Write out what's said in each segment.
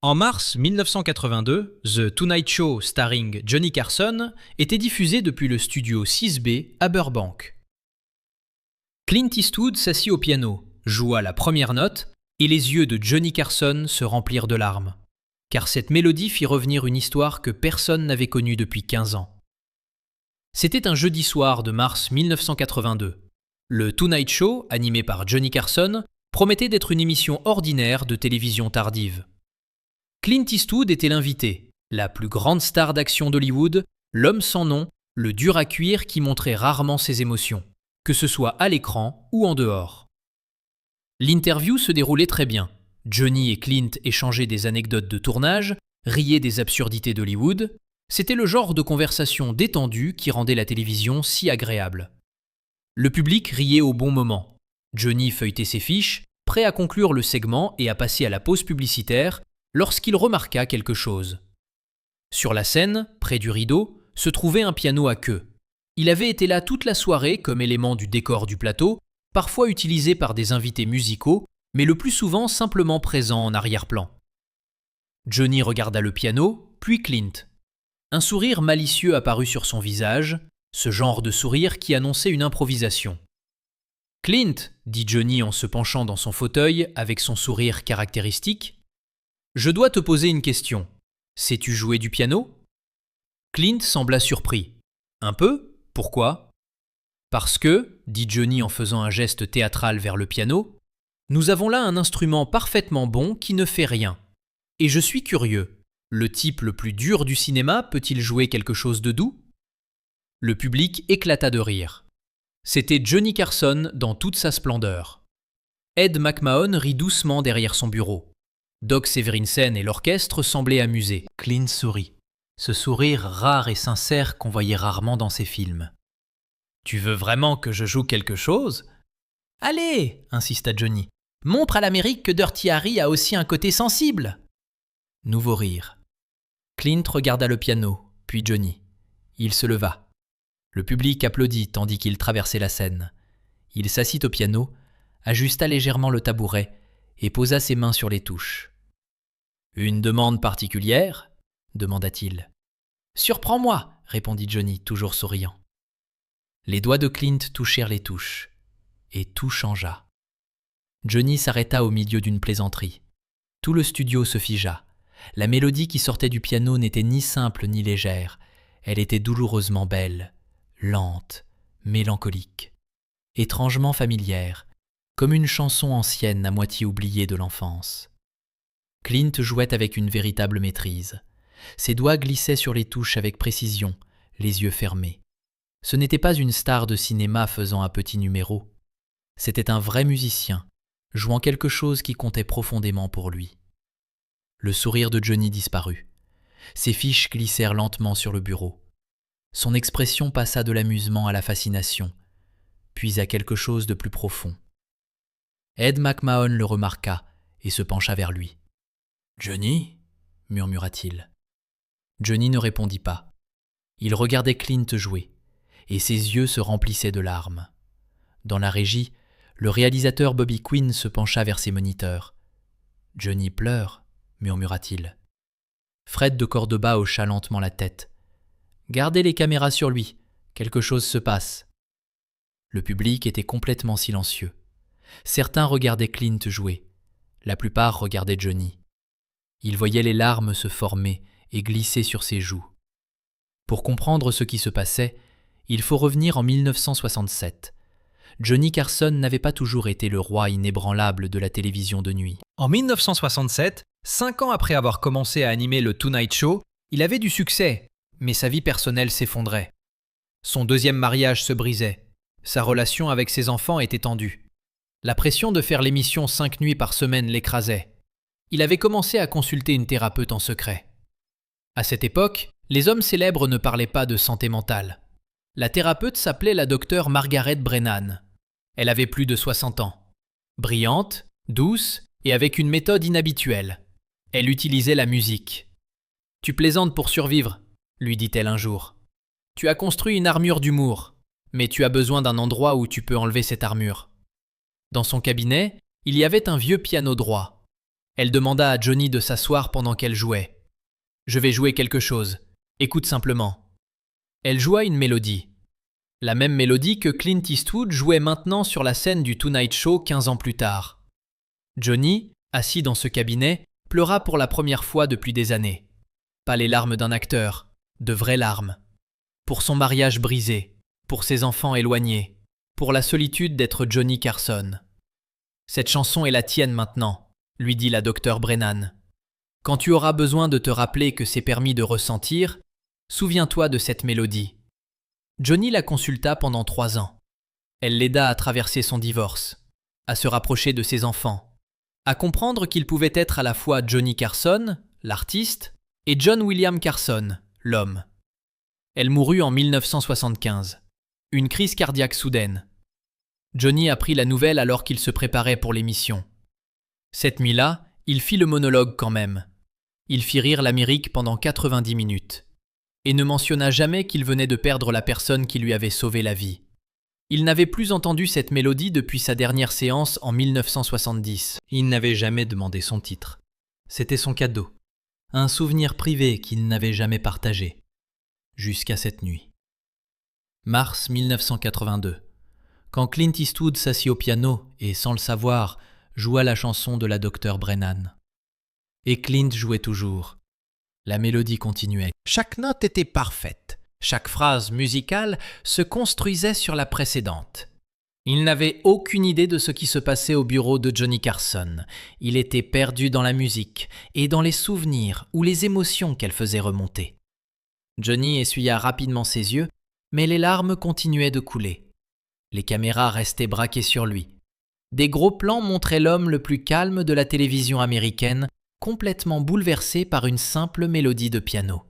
En mars 1982, The Tonight Show starring Johnny Carson était diffusé depuis le studio 6B à Burbank. Clint Eastwood s'assit au piano, joua la première note et les yeux de Johnny Carson se remplirent de larmes, car cette mélodie fit revenir une histoire que personne n'avait connue depuis 15 ans. C'était un jeudi soir de mars 1982. Le Tonight Show, animé par Johnny Carson, promettait d'être une émission ordinaire de télévision tardive. Clint Eastwood était l'invité, la plus grande star d'action d'Hollywood, l'homme sans nom, le dur à cuire qui montrait rarement ses émotions, que ce soit à l'écran ou en dehors. L'interview se déroulait très bien. Johnny et Clint échangeaient des anecdotes de tournage, riaient des absurdités d'Hollywood. C'était le genre de conversation détendue qui rendait la télévision si agréable. Le public riait au bon moment. Johnny feuilletait ses fiches, prêt à conclure le segment et à passer à la pause publicitaire, lorsqu'il remarqua quelque chose. Sur la scène, près du rideau, se trouvait un piano à queue. Il avait été là toute la soirée comme élément du décor du plateau, parfois utilisé par des invités musicaux, mais le plus souvent simplement présent en arrière-plan. Johnny regarda le piano, puis Clint. Un sourire malicieux apparut sur son visage, ce genre de sourire qui annonçait une improvisation. « Clint, dit Johnny en se penchant dans son fauteuil avec son sourire caractéristique, « je dois te poser une question. Sais-tu jouer du piano ?» Clint sembla surpris. « Un peu ? Pourquoi ?»« Parce que, dit Johnny en faisant un geste théâtral vers le piano, nous avons là un instrument parfaitement bon qui ne fait rien. Et je suis curieux. Le type le plus dur du cinéma peut-il jouer quelque chose de doux ?» Le public éclata de rire. C'était Johnny Carson dans toute sa splendeur. Ed McMahon rit doucement derrière son bureau. Doc Severinsen et l'orchestre semblaient amusés. Clint sourit. Ce sourire rare et sincère qu'on voyait rarement dans ses films. « Tu veux vraiment que je joue quelque chose ?»« Allez !» insista Johnny. « Montre à l'Amérique que Dirty Harry a aussi un côté sensible !» Nouveau rire. Clint regarda le piano, puis Johnny. Il se leva. Le public applaudit tandis qu'il traversait la scène. Il s'assit au piano, ajusta légèrement le tabouret et posa ses mains sur les touches. « Une demande particulière ?» demanda-t-il. « Surprends-moi !» répondit Johnny, toujours souriant. Les doigts de Clint touchèrent les touches, et tout changea. Johnny s'arrêta au milieu d'une plaisanterie. Tout le studio se figea. La mélodie qui sortait du piano n'était ni simple ni légère. Elle était douloureusement belle, lente, mélancolique, étrangement familière, comme une chanson ancienne à moitié oubliée de l'enfance. Clint jouait avec une véritable maîtrise. Ses doigts glissaient sur les touches avec précision, les yeux fermés. Ce n'était pas une star de cinéma faisant un petit numéro. C'était un vrai musicien, jouant quelque chose qui comptait profondément pour lui. Le sourire de Johnny disparut. Ses fiches glissèrent lentement sur le bureau. Son expression passa de l'amusement à la fascination, puis à quelque chose de plus profond. Ed McMahon le remarqua et se pencha vers lui. « Johnny ?» murmura-t-il. Johnny ne répondit pas. Il regardait Clint jouer, et ses yeux se remplissaient de larmes. Dans la régie, le réalisateur Bobby Quinn se pencha vers ses moniteurs. « Johnny pleure ?» murmura-t-il. Fred de Cordova hocha lentement la tête. « Gardez les caméras sur lui, quelque chose se passe. » Le public était complètement silencieux. Certains regardaient Clint jouer, la plupart regardaient Johnny. Ils voyaient les larmes se former et glisser sur ses joues. Pour comprendre ce qui se passait, il faut revenir en 1967. Johnny Carson n'avait pas toujours été le roi inébranlable de la télévision de nuit. En 1967, 5 ans après avoir commencé à animer le Tonight Show, il avait du succès, mais sa vie personnelle s'effondrait. Son deuxième mariage se brisait. Sa relation avec ses enfants était tendue. La pression de faire l'émission 5 nuits par semaine l'écrasait. Il avait commencé à consulter une thérapeute en secret. À cette époque, les hommes célèbres ne parlaient pas de santé mentale. La thérapeute s'appelait la docteure Margaret Brennan. Elle avait plus de 60 ans. Brillante, douce et avec une méthode inhabituelle. Elle utilisait la musique. « Tu plaisantes pour survivre », lui dit-elle un jour. « Tu as construit une armure d'humour, mais tu as besoin d'un endroit où tu peux enlever cette armure. » Dans son cabinet, il y avait un vieux piano droit. Elle demanda à Johnny de s'asseoir pendant qu'elle jouait. « Je vais jouer quelque chose. Écoute simplement. » Elle joua une mélodie. La même mélodie que Clint Eastwood jouait maintenant sur la scène du Tonight Show 15 ans plus tard. Johnny, assis dans ce cabinet, pleura pour la première fois depuis des années. Pas les larmes d'un acteur, de vraies larmes. Pour son mariage brisé, pour ses enfants éloignés, pour la solitude d'être Johnny Carson. « Cette chanson est la tienne maintenant, » lui dit la docteure Brennan. « Quand tu auras besoin de te rappeler que c'est permis de ressentir, souviens-toi de cette mélodie. » Johnny la consulta pendant 3 ans. Elle l'aida à traverser son divorce, à se rapprocher de ses enfants, à comprendre qu'il pouvait être à la fois Johnny Carson, l'artiste, et John William Carson, l'homme. Elle mourut en 1975. Une crise cardiaque soudaine. Johnny apprit la nouvelle alors qu'il se préparait pour l'émission. Cette nuit-là, il fit le monologue quand même. Il fit rire l'Amérique pendant 90 minutes. Et ne mentionna jamais qu'il venait de perdre la personne qui lui avait sauvé la vie. Il n'avait plus entendu cette mélodie depuis sa dernière séance en 1970. Il n'avait jamais demandé son titre. C'était son cadeau. Un souvenir privé qu'il n'avait jamais partagé. Jusqu'à cette nuit. Mars 1982. Quand Clint Eastwood s'assit au piano et, sans le savoir, joua la chanson de la docteure Brennan. Et Clint jouait toujours. La mélodie continuait. Chaque note était parfaite. Chaque phrase musicale se construisait sur la précédente. Il n'avait aucune idée de ce qui se passait au bureau de Johnny Carson. Il était perdu dans la musique et dans les souvenirs ou les émotions qu'elle faisait remonter. Johnny essuya rapidement ses yeux, mais les larmes continuaient de couler. Les caméras restaient braquées sur lui. Des gros plans montraient l'homme le plus calme de la télévision américaine, complètement bouleversé par une simple mélodie de piano.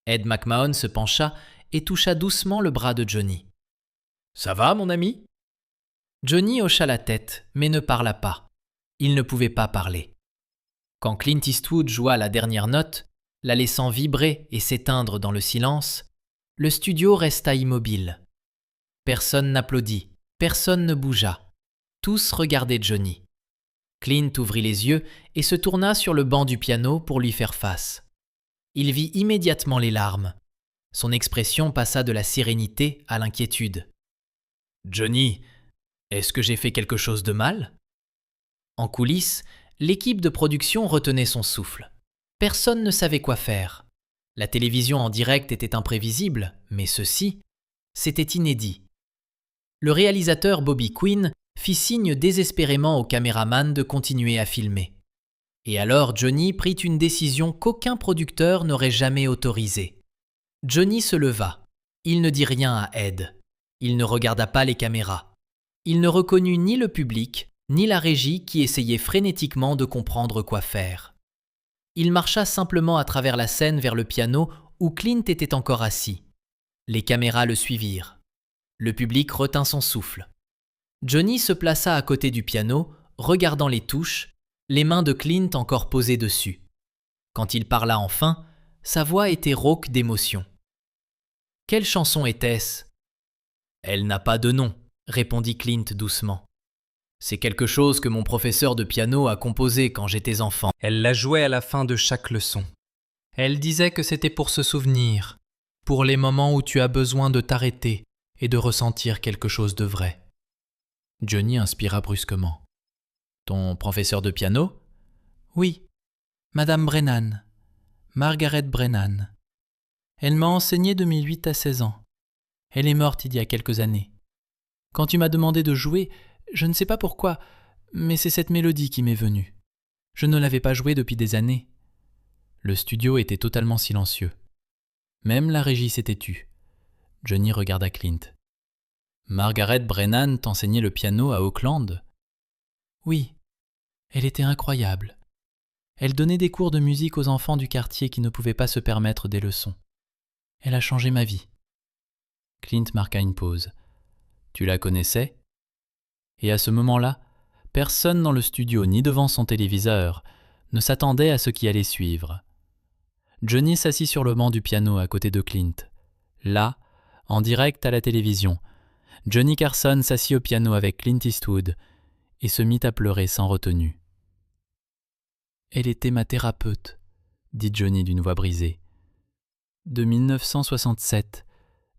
Ed McMahon se pencha et toucha doucement le bras de Johnny. « Ça va, mon ami ?» Johnny hocha la tête, mais ne parla pas. Il ne pouvait pas parler. Quand Clint Eastwood joua la dernière note, la laissant vibrer et s'éteindre dans le silence, le studio resta immobile. Personne n'applaudit, personne ne bougea. Tous regardaient Johnny. Clint ouvrit les yeux et se tourna sur le banc du piano pour lui faire face. Il vit immédiatement les larmes. Son expression passa de la sérénité à l'inquiétude. « Johnny, est-ce que j'ai fait quelque chose de mal ?» En coulisses, l'équipe de production retenait son souffle. Personne ne savait quoi faire. La télévision en direct était imprévisible, mais ceci, c'était inédit. Le réalisateur Bobby Quinn fit signe désespérément au caméraman de continuer à filmer. Et alors Johnny prit une décision qu'aucun producteur n'aurait jamais autorisée. Johnny se leva. Il ne dit rien à Ed. Il ne regarda pas les caméras. Il ne reconnut ni le public, ni la régie qui essayait frénétiquement de comprendre quoi faire. Il marcha simplement à travers la scène vers le piano où Clint était encore assis. Les caméras le suivirent. Le public retint son souffle. Johnny se plaça à côté du piano, regardant les touches, les mains de Clint encore posées dessus. Quand il parla enfin, sa voix était rauque d'émotion. « Quelle chanson était-ce » ? « Elle n'a pas de nom, » répondit Clint doucement. « C'est quelque chose que mon professeur de piano a composé quand j'étais enfant. Elle la jouait à la fin de chaque leçon. Elle disait que c'était pour se souvenir, pour les moments où tu as besoin de t'arrêter et de ressentir quelque chose de vrai. » Johnny inspira brusquement. « Ton professeur de piano ?»« Oui, Madame Brennan, Margaret Brennan. Elle m'a enseigné de mes 8 à 16 ans. Elle est morte il y a quelques années. Quand tu m'as demandé de jouer, je ne sais pas pourquoi, mais c'est cette mélodie qui m'est venue. Je ne l'avais pas jouée depuis des années. » Le studio était totalement silencieux. Même la régie s'était tue. Johnny regarda Clint. « Margaret Brennan t'enseignait le piano à Auckland ?»« Oui, elle était incroyable. Elle donnait des cours de musique aux enfants du quartier qui ne pouvaient pas se permettre des leçons. Elle a changé ma vie. » Clint marqua une pause. « Tu la connaissais ?» Et à ce moment-là, personne dans le studio ni devant son téléviseur ne s'attendait à ce qui allait suivre. Johnny s'assit sur le banc du piano à côté de Clint. Là, en direct à la télévision, Johnny Carson s'assit au piano avec Clint Eastwood et se mit à pleurer sans retenue. Elle était ma thérapeute, dit Johnny d'une voix brisée. De 1967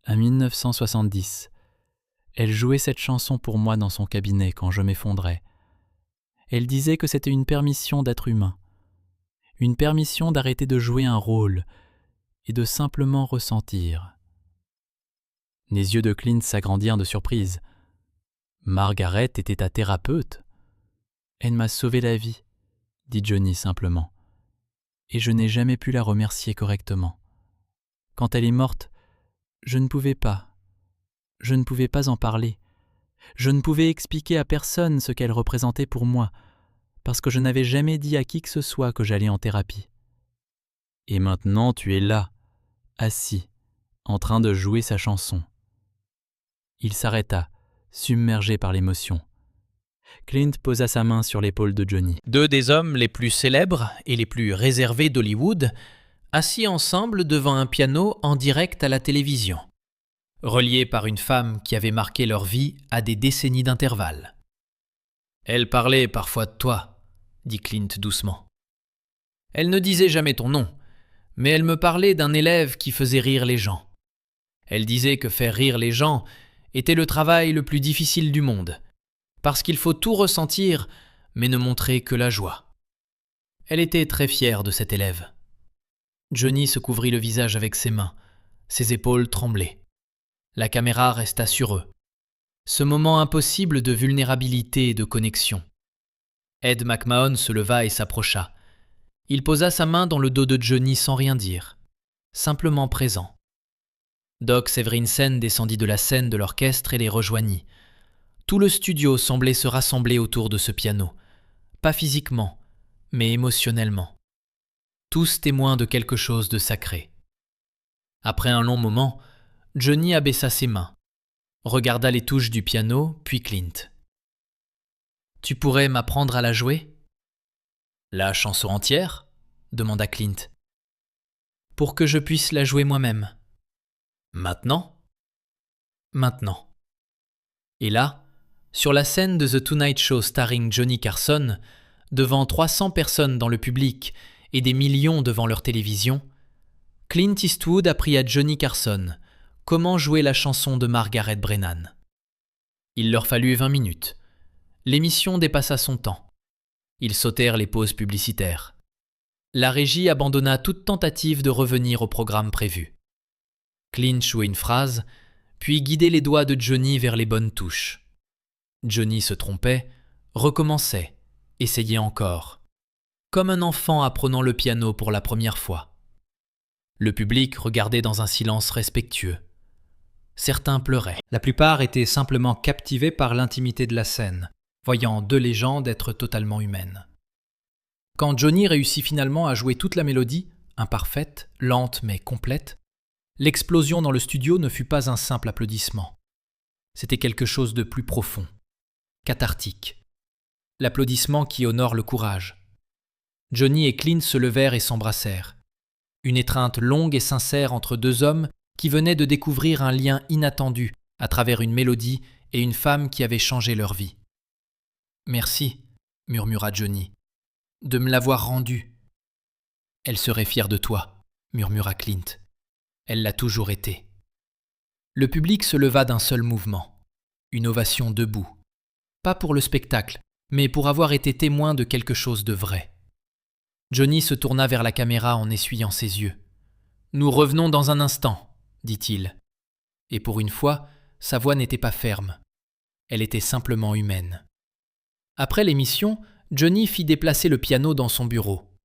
à 1970, elle jouait cette chanson pour moi dans son cabinet quand je m'effondrais. Elle disait que c'était une permission d'être humain, une permission d'arrêter de jouer un rôle et de simplement ressentir. Les yeux de Clint s'agrandirent de surprise. « Margaret était ta thérapeute ? Elle m'a sauvé la vie, dit Johnny simplement. Et je n'ai jamais pu la remercier correctement. Quand elle est morte, je ne pouvais pas. Je ne pouvais pas en parler. Je ne pouvais expliquer à personne ce qu'elle représentait pour moi, parce que je n'avais jamais dit à qui que ce soit que j'allais en thérapie. Et maintenant tu es là, assis, en train de jouer sa chanson. » Il s'arrêta, submergé par l'émotion. Clint posa sa main sur l'épaule de Johnny. Deux des hommes les plus célèbres et les plus réservés d'Hollywood, assis ensemble devant un piano en direct à la télévision, reliés par une femme qui avait marqué leur vie à des décennies d'intervalle. « Elle parlait parfois de toi, » dit Clint doucement. « Elle ne disait jamais ton nom, mais elle me parlait d'un élève qui faisait rire les gens. Elle disait que faire rire les gens était le travail le plus difficile du monde, parce qu'il faut tout ressentir, mais ne montrer que la joie. Elle était très fière de cet élève. » Johnny se couvrit le visage avec ses mains, ses épaules tremblaient. La caméra resta sur eux. Ce moment impossible de vulnérabilité et de connexion. Ed McMahon se leva et s'approcha. Il posa sa main dans le dos de Johnny sans rien dire, simplement présent. Doc Severinsen descendit de la scène de l'orchestre et les rejoignit. Tout le studio semblait se rassembler autour de ce piano, pas physiquement, mais émotionnellement. Tous témoins de quelque chose de sacré. Après un long moment, Johnny abaissa ses mains, regarda les touches du piano, puis Clint. « Tu pourrais m'apprendre à la jouer ?»« La chanson entière ?» demanda Clint. « Pour que je puisse la jouer moi-même. »« Maintenant ?»« Maintenant. » Et là, sur la scène de The Tonight Show starring Johnny Carson, devant 300 personnes dans le public et des millions devant leur télévision, Clint Eastwood apprit à Johnny Carson comment jouer la chanson de Margaret Brennan. Il leur fallut 20 minutes. L'émission dépassa son temps. Ils sautèrent les pauses publicitaires. La régie abandonna toute tentative de revenir au programme prévu. Clint jouait une phrase, puis guidait les doigts de Johnny vers les bonnes touches. Johnny se trompait, recommençait, essayait encore, comme un enfant apprenant le piano pour la première fois. Le public regardait dans un silence respectueux. Certains pleuraient. La plupart étaient simplement captivés par l'intimité de la scène, voyant deux légendes être totalement humaines. Quand Johnny réussit finalement à jouer toute la mélodie, imparfaite, lente mais complète, l'explosion dans le studio ne fut pas un simple applaudissement. C'était quelque chose de plus profond, cathartique. L'applaudissement qui honore le courage. Johnny et Clint se levèrent et s'embrassèrent. Une étreinte longue et sincère entre deux hommes qui venaient de découvrir un lien inattendu à travers une mélodie et une femme qui avait changé leur vie. « Merci, » murmura Johnny, « de me l'avoir rendue. »« Elle serait fière de toi, » murmura Clint. « Elle l'a toujours été. » Le public se leva d'un seul mouvement. Une ovation debout. Pas pour le spectacle, mais pour avoir été témoin de quelque chose de vrai. Johnny se tourna vers la caméra en essuyant ses yeux. « Nous revenons dans un instant, » dit-il. Et pour une fois, sa voix n'était pas ferme. Elle était simplement humaine. Après l'émission, Johnny fit déplacer le piano dans son bureau.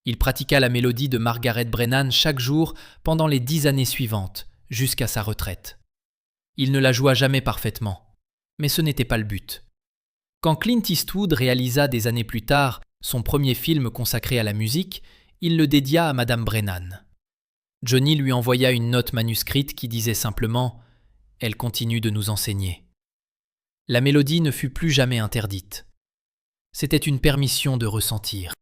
Il pratiqua la mélodie de Margaret Brennan chaque jour pendant les 10 années suivantes, jusqu'à sa retraite. Il ne la joua jamais parfaitement, mais ce n'était pas le but. Quand Clint Eastwood réalisa des années plus tard son premier film consacré à la musique, il le dédia à Madame Brennan. Johnny lui envoya une note manuscrite qui disait simplement « Elle continue de nous enseigner ». La mélodie ne fut plus jamais interdite. C'était une permission de ressentir.